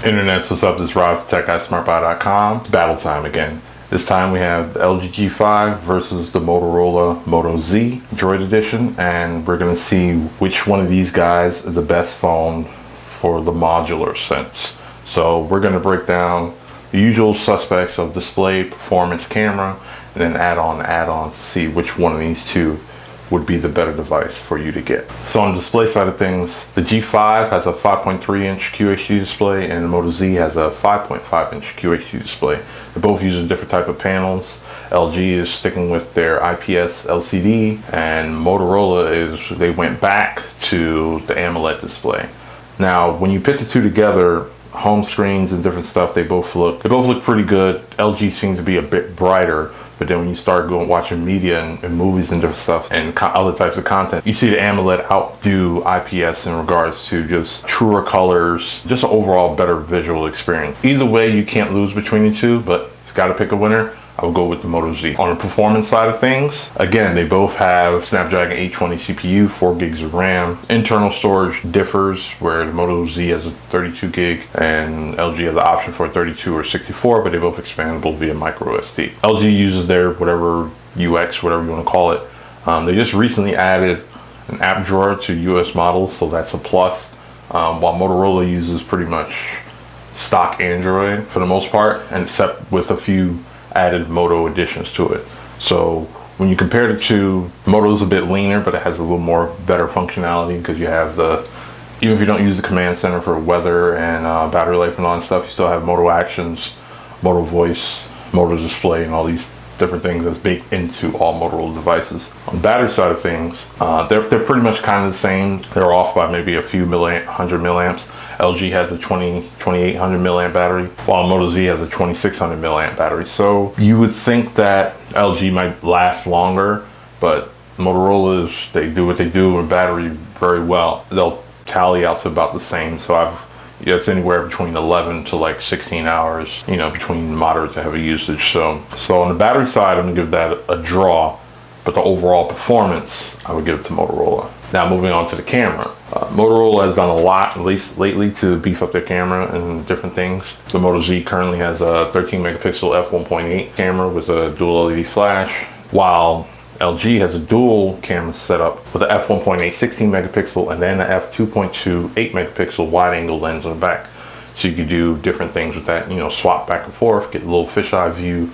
Internet, what's up? This is Rob, TechGuySmartBuy.com. It's battle time again. This time we have the LG G5 versus the Motorola Moto Z Droid Edition, and we're going to see which one of these guys is the best phone for the modular sense. So we're going to break down the usual suspects of display, performance, camera, and then add-ons to see which one of these two would be the better device for you to get. So on the display side of things, the G5 has a 5.3-inch QHD display and the Moto Z has a 5.5-inch QHD display. They're both using different type of panels. LG is sticking with their IPS LCD, and Motorola they went back to the AMOLED display. Now, when you put the two together, home screens and different stuff, they both look pretty good. LG seems to be a bit brighter, but then when you start watching media and movies and different stuff and other types of content, you see the AMOLED outdo IPS in regards to just truer colors, just an overall better visual experience. Either way, you can't lose between the two, but if you gotta pick a winner, I would go with the Moto Z. On the performance side of things, again, they both have Snapdragon 820 CPU, 4 gigs of RAM. Internal storage differs, where the Moto Z has a 32 gig and LG has the option for a 32 or 64, but they're both expandable via micro SD. LG uses their whatever UX, whatever you want to call it. They just recently added an app drawer to US models, so that's a plus. While Motorola uses pretty much stock Android for the most part, and except with a few added Moto additions to it. So when you compare the two, Moto's a bit leaner, but it has a little more better functionality because you have even if you don't use the command center for weather and battery life and all that stuff, you still have Moto Actions, Moto Voice, Moto Display, and all these different things that's baked into all Motorola devices. On the battery side of things, they're pretty much kind of the same. They're off by maybe a few hundred milliamps. LG has a 2800 milliamp battery, while Moto Z has a 2600 milliamp battery. So you would think that LG might last longer, but Motorola they do what they do with battery very well. They'll tally out to about the same. So it's anywhere between 11 to like 16 hours, between moderate to heavy usage. So on the battery side, I'm gonna give that a draw, but the overall performance, I would give it to Motorola. Now moving on to the camera. Motorola has done a lot, at least lately, to beef up their camera and different things. The Moto Z currently has a 13 megapixel f1.8 camera with a dual LED flash, while LG has a dual camera setup with a f1.8 16 megapixel and then a f2.2 8 megapixel wide angle lens on the back. So you could do different things with that, swap back and forth, get a little fisheye view,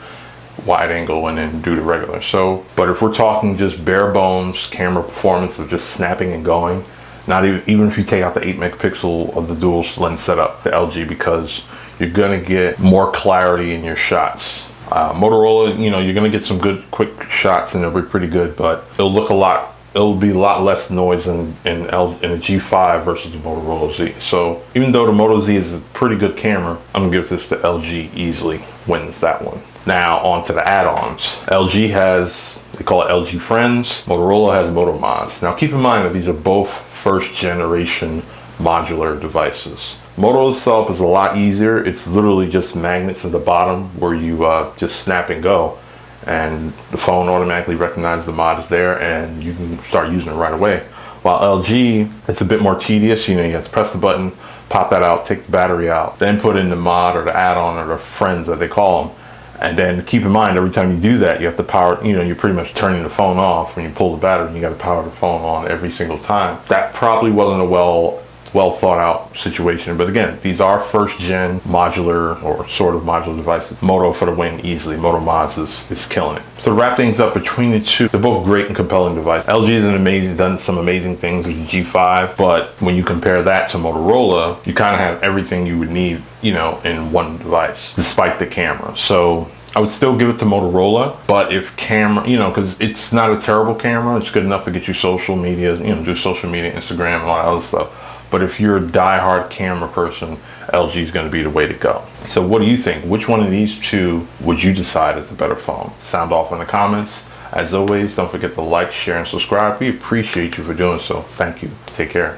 wide angle, and then do the regular. So, but if we're talking just bare bones camera performance of just snapping and going, not even if you take out the 8 megapixel of the dual lens setup, the LG, because you're gonna get more clarity in your shots. Motorola, you're gonna get some good quick shots and they'll be pretty good, but it'll be a lot less noise in a G5 versus the Motorola Z. So even though the Moto Z is a pretty good camera, I'm gonna give this to LG. Easily wins that one. Now on to the add-ons. LG has, they call it LG Friends. Motorola has Moto Mods. Now keep in mind that these are both first generation modular devices. Moto itself is a lot easier. It's literally just magnets at the bottom where you just snap and go, and the phone automatically recognizes the mod is there and you can start using it right away. While LG, it's a bit more tedious. You have to press the button, pop that out, take the battery out, then put in the mod or the add-on or the friends that they call them. And then keep in mind, every time you do that, you have to power, you're pretty much turning the phone off when you pull the battery, and you got to power the phone on every single time. That probably wasn't a well thought out situation, but again, these are first gen modular or sort of modular devices. Moto for the win easily. Moto Mods is killing it. So to wrap things up between the two, they're both great and compelling devices. LG has done some amazing things with the G5, but when you compare that to Motorola, you kind of have everything you would need, in one device, despite the camera. So I would still give it to Motorola, but if camera, because it's not a terrible camera, it's good enough to get you social media, do social media, Instagram, and all that other stuff. But if you're a die-hard camera person, LG is going to be the way to go. So what do you think? Which one of these two would you decide is the better phone? Sound off in the comments. As always, don't forget to like, share, and subscribe. We appreciate you for doing so. Thank you. Take care.